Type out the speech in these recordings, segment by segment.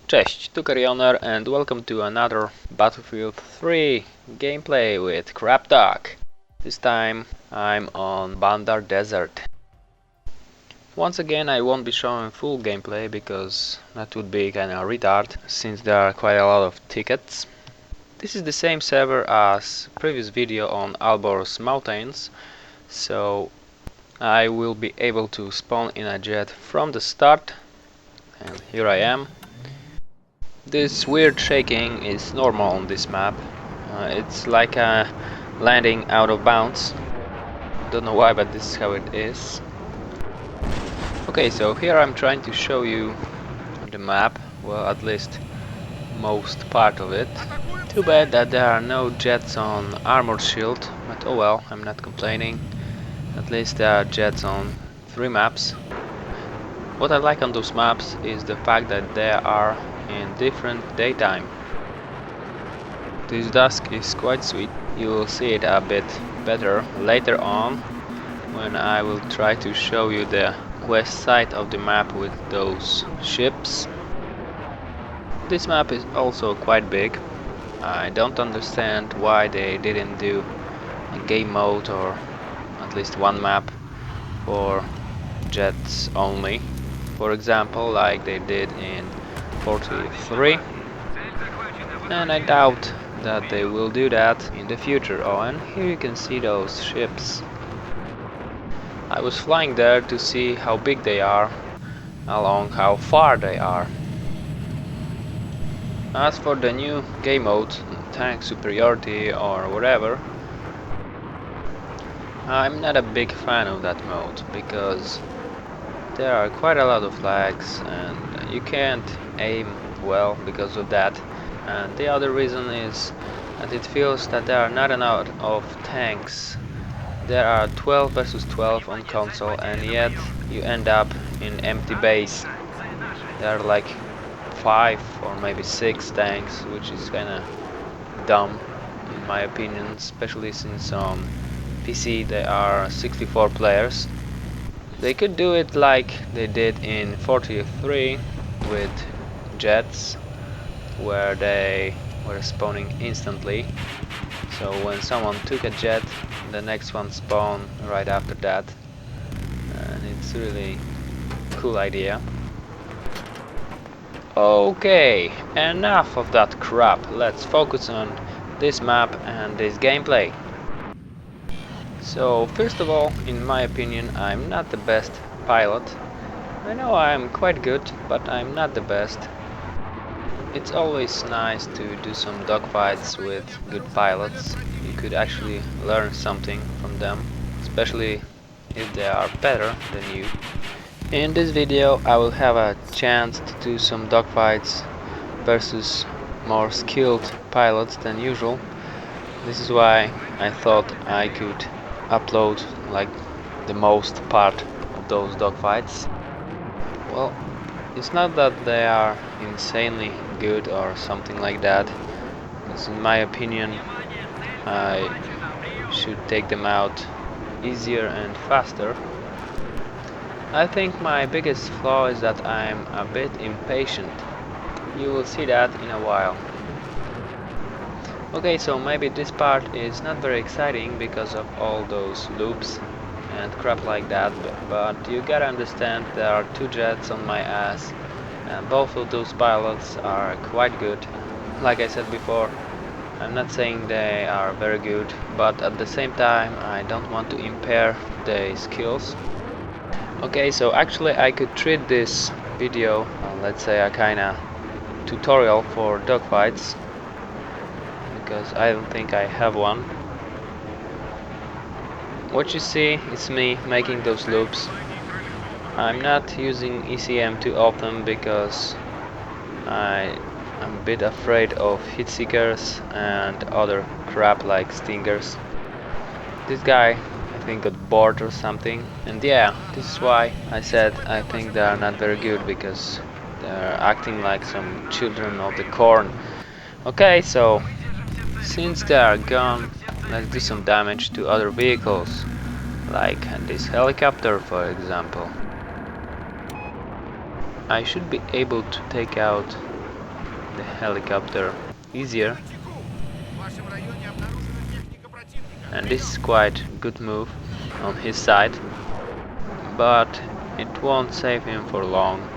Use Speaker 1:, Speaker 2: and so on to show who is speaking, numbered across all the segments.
Speaker 1: Cześć, tu Carrioner and welcome to another Battlefield 3 gameplay with Craptalk. This time I'm on Bandar Desert. Once again I won't be showing full gameplay because that would be kinda retard since there are quite a lot of tickets. This is the same server as previous video on Alborz Mountains, so I will be able to spawn in a jet from the start, and here I am. This weird shaking is normal on this map. It's like a landing out of bounds. Don't know why, but this is how it is. Okay, so here I'm trying to show you the map, well, at least most part of it. Too bad that there are no jets on Armored Shield, but oh well, I'm not complaining. At least there are jets on 3 maps. What I like on those maps is the fact that they are in different daytime. This dusk is quite sweet. You will see it a bit better later on when I will try to show you the west side of the map with those ships. This map is also quite big. I don't understand why they didn't do a game mode or at least one map for jets only. For example, like they did in 43, and I doubt that they will do that in the future. Oh, and here you can see those ships. I was flying there to see how big they are, along how far they are. As for the new game mode, tank superiority or whatever, I'm not a big fan of that mode because there are quite a lot of lags and you can't aim well because of that. And the other reason is that it feels that there are not enough of tanks. There are 12 versus 12 on console and yet you end up in empty base. There are like 5 or maybe 6 tanks, which is kinda dumb in my opinion, especially since on PC there are 64 players. They could do it like they did in 43 with jets, where they were spawning instantly. So when someone took a jet, the next one spawned right after that. And it's really a cool idea. Okay, enough of that crap. Let's focus on this map and this gameplay. So first of all, in my opinion, I'm not the best pilot. I know I'm quite good, but I'm not the best. It's always nice to do some dogfights with good pilots. You could actually learn something from them, especially if they are better than you. In this video I will have a chance to do some dogfights versus more skilled pilots than usual. This is why I thought I could upload like the most part of those dogfights. Well, it's not that they are insanely good or something like that, because in my opinion I should take them out easier and faster. I think my biggest flaw is that I'm a bit impatient. You will see that in a while. Okay, so maybe this part is not very exciting because of all those loops and crap like that, but you gotta understand there are 2 jets on my ass and both of those pilots are quite good. Like I said before, I'm not saying they are very good, but at the same time I don't want to impair their skills. Okay, so actually I could treat this video, let's say a kinda tutorial for dogfights, because I don't think I have one. What you see is me making those loops. I'm not using ECM too often because I'm a bit afraid of hit seekers and other crap like stingers. This guy I think got bored or something, and yeah, this is why I said I think they are not very good, because they're acting like some children of the corn. Okay, so since they are gone, let's do some damage to other vehicles, like this helicopter for example. I should be able to take out the helicopter easier, and this is quite a good move on his side, but it won't save him for long.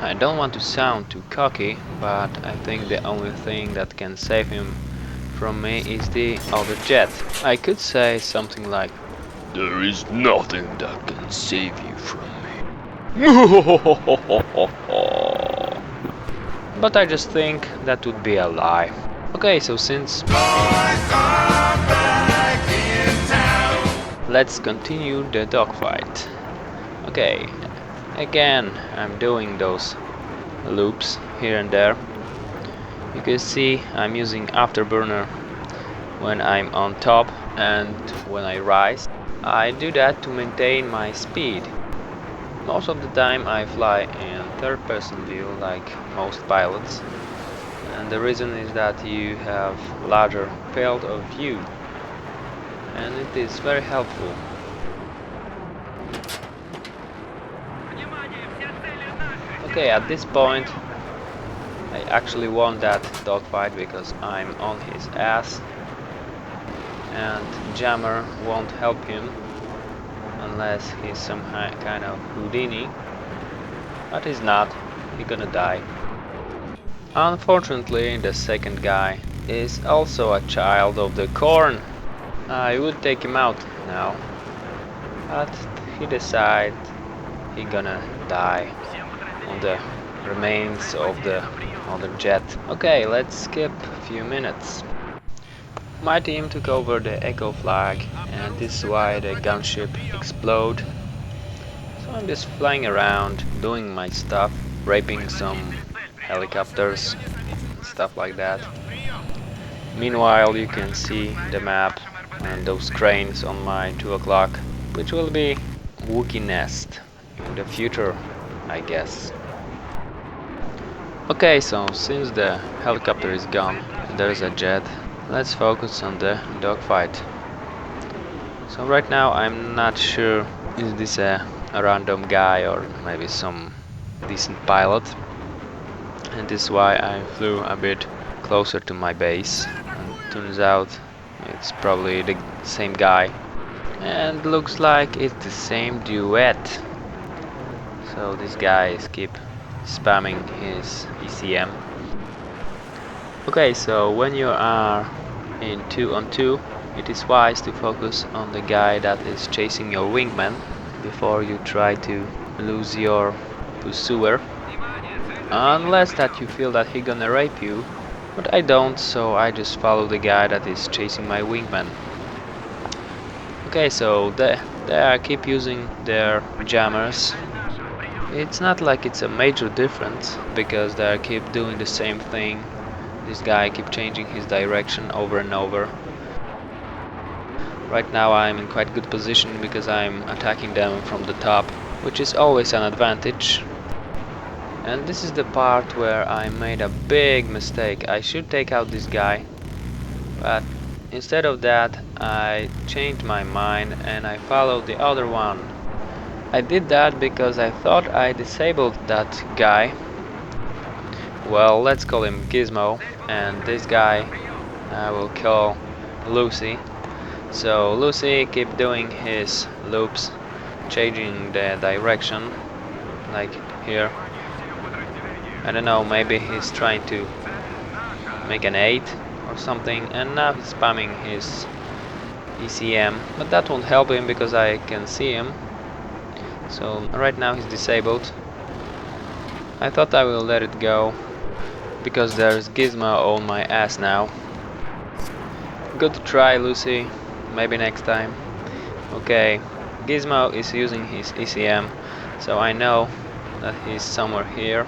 Speaker 1: I don't want to sound too cocky, but I think the only thing that can save him from me is the other jet. I could say something like, "There is nothing that can save you from me." But I just think that would be a lie. Okay, so since let's continue the dogfight. Okay, again I'm doing those loops here and there. You can see I'm using afterburner when I'm on top and when I rise. I do that to maintain my speed. Most of the time I fly in third person view like most pilots, and the reason is that you have larger field of view and it is very helpful. Okay, at this point I actually won that dogfight because I'm on his ass and jammer won't help him unless he's some kind of Houdini, but he's not, he's gonna die. Unfortunately, the second guy is also a child of the corn. I would take him out now, but he decides he gonna die on the remains of the other jet. Okay, let's skip a few minutes. My team took over the Echo flag, and this is why the gunship explode. So I'm just flying around, doing my stuff, raping some helicopters, stuff like that. Meanwhile, you can see the map and those cranes on my 2 o'clock, which will be Wookiee nest in the future, I guess. Okay, so since the helicopter is gone, there's a jet. Let's focus on the dogfight. So right now I'm not sure is this a random guy or maybe some decent pilot, and this is why I flew a bit closer to my base, and turns out it's probably the same guy, and looks like it's the same duet. So these guys keep spamming his ECM. Okay, so when you are in 2-on-2, it is wise to focus on the guy that is chasing your wingman before you try to lose your pursuer, unless that you feel that he gonna rape you, but I don't, so I just follow the guy that is chasing my wingman. Okay, so they keep using their jammers. It's not like it's a major difference, because they keep doing the same thing. This guy keep changing his direction over and over. Right now I'm in quite good position because I'm attacking them from the top, which is always an advantage. And this is the part where I made a big mistake. I should take out this guy, but instead of that I changed my mind and I followed the other one. I did that because I thought I disabled that guy. Well, let's call him Gizmo, and this guy I will call Lucy. So Lucy keep doing his loops, changing the direction, like here. I don't know, maybe he's trying to make an 8 or something, and now he's spamming his ECM, but that won't help him because I can see him. So right now he's disabled. I thought I will let it go because there's Gizmo on my ass now. Good try, Lucy. Maybe next time. Okay, Gizmo is using his ECM, so I know that he's somewhere here,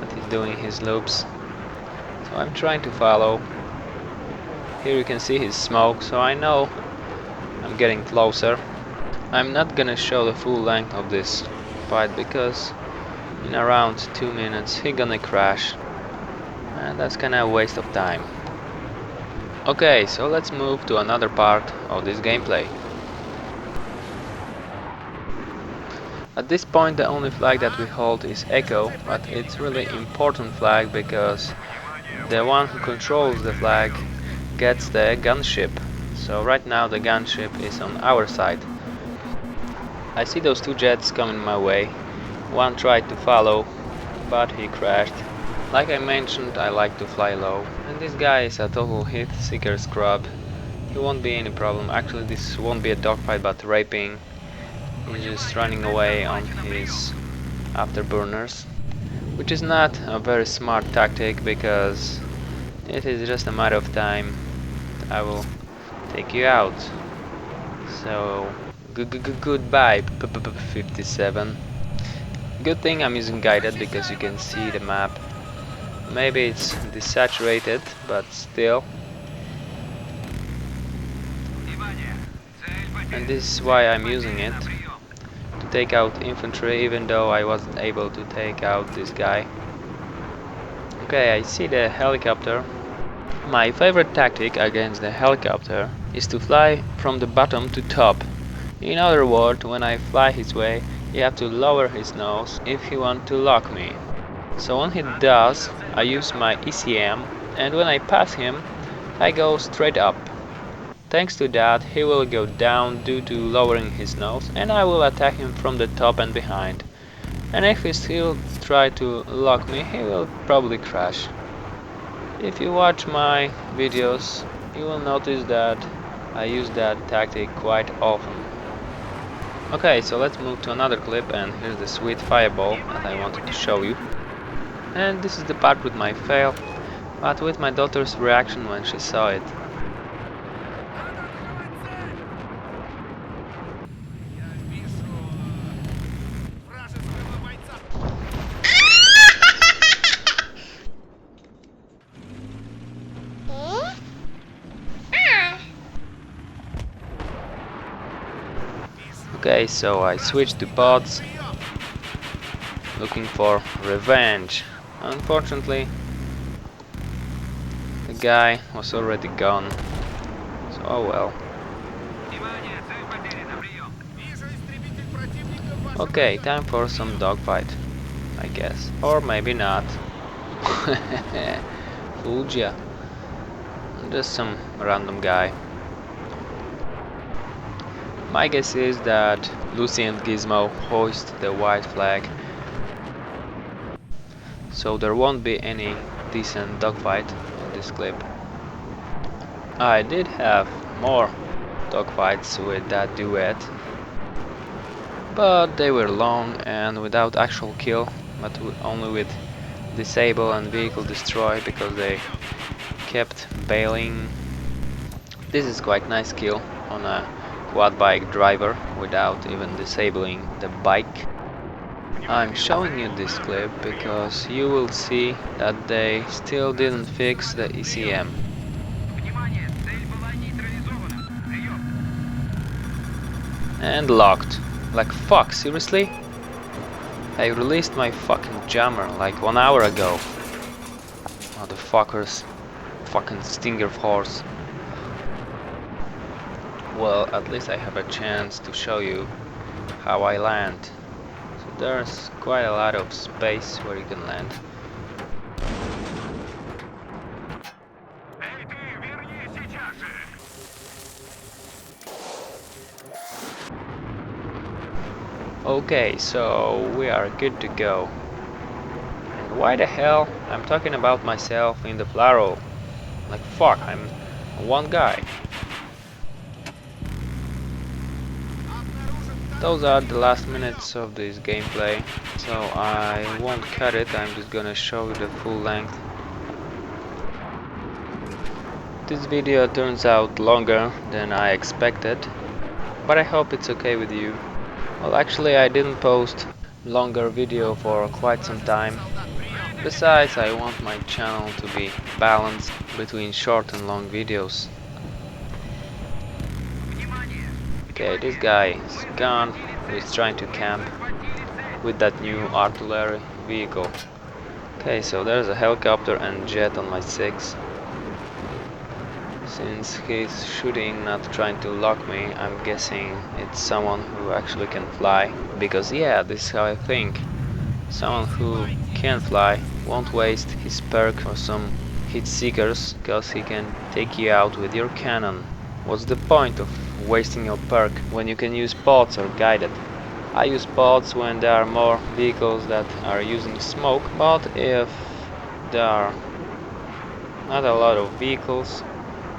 Speaker 1: that he's doing his loops. So I'm trying to follow. Here you can see his smoke, so I know I'm getting closer. I'm not gonna show the full length of this fight because in around 2 minutes he's gonna crash, and that's kinda a waste of time. Okay, so let's move to another part of this gameplay. At this point the only flag that we hold is Echo, but it's really important flag because the one who controls the flag gets the gunship. So right now the gunship is on our side. I see those two jets coming my way. One tried to follow, but he crashed. Like I mentioned, I like to fly low, and this guy is a total hit seeker scrub. He won't be any problem. Actually, this won't be a dogfight but raping. He's just running away on his afterburners, which is not a very smart tactic because it is just a matter of time. I will take you out. So goodbye 57. Good thing I'm using guided because you can see the map. Maybe it's desaturated, but still. And this is why I'm using it, to take out infantry, even though I wasn't able to take out this guy. Okay, I see the helicopter. My favorite tactic against the helicopter is to fly from the bottom to top. In other words, when I fly his way, you have to lower his nose if he wants to lock me. So when he does, I use my ECM, and when I pass him, I go straight up. Thanks to that, he will go down due to lowering his nose, and I will attack him from the top and behind. And if he still try to lock me, he will probably crash. If you watch my videos, you will notice that I use that tactic quite often. Okay, so let's move to another clip, and here's the sweet fireball that I wanted to show you. And this is the part with my fail, but with my daughter's reaction when she saw it. Okay, so I switched to bots, looking for revenge. Unfortunately, the guy was already gone, so oh well. Okay, time for some dogfight, I guess. Or maybe not. Fooled ya. Just some random guy. My guess is that Lucy and Gizmo hoist the white flag, so there won't be any decent dogfight in this clip. I did have more dogfights with that duet, but they were long and without actual kill, but only with disable and vehicle destroy because they kept bailing. This is quite nice kill on a quad bike driver without even disabling the bike. I'm showing you this clip because you will see that they still didn't fix the ECM. And locked. Like fuck, seriously? I released my fucking jammer like 1 hour ago. Motherfuckers. Fucking stinger force. Well, at least I have a chance to show you how I land. So there's quite a lot of space where you can land. Okay, so we are good to go. And why the hell I'm talking about myself in the plural? Like fuck, I'm one guy. Those are the last minutes of this gameplay, so I won't cut it, I'm just gonna show you the full length. This video turns out longer than I expected, but I hope it's okay with you. Well, actually I didn't post longer video for quite some time. Besides, I want my channel to be balanced between short and long videos. Okay, this guy is gone. He's trying to camp with that new artillery vehicle. Okay, so there's a helicopter and jet on my 6. Since he's shooting, not trying to lock me, I'm guessing it's someone who actually can fly. Because yeah, this is how I think. Someone who can fly won't waste his perk for some hit seekers, because he can take you out with your cannon. What's the point of wasting your perk when you can use pods or guided? I use pods when there are more vehicles that are using smoke, but if there are not a lot of vehicles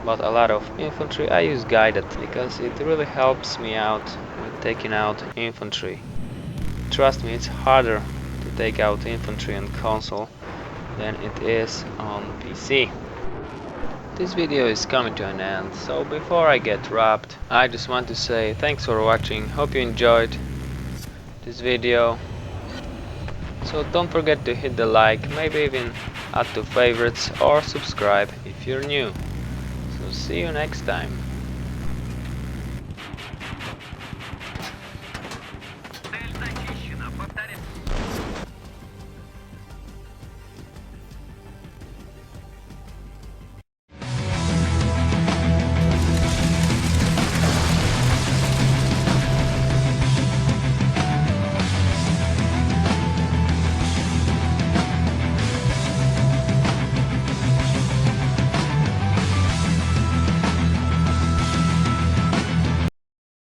Speaker 1: but a lot of infantry, I use guided because it really helps me out with taking out infantry. Trust me, it's harder to take out infantry on console than it is on PC. This video is coming to an end, so before I get wrapped, I just want to say thanks for watching, hope you enjoyed this video. So don't forget to hit the like, maybe even add to favorites or subscribe if you're new. So see you next time.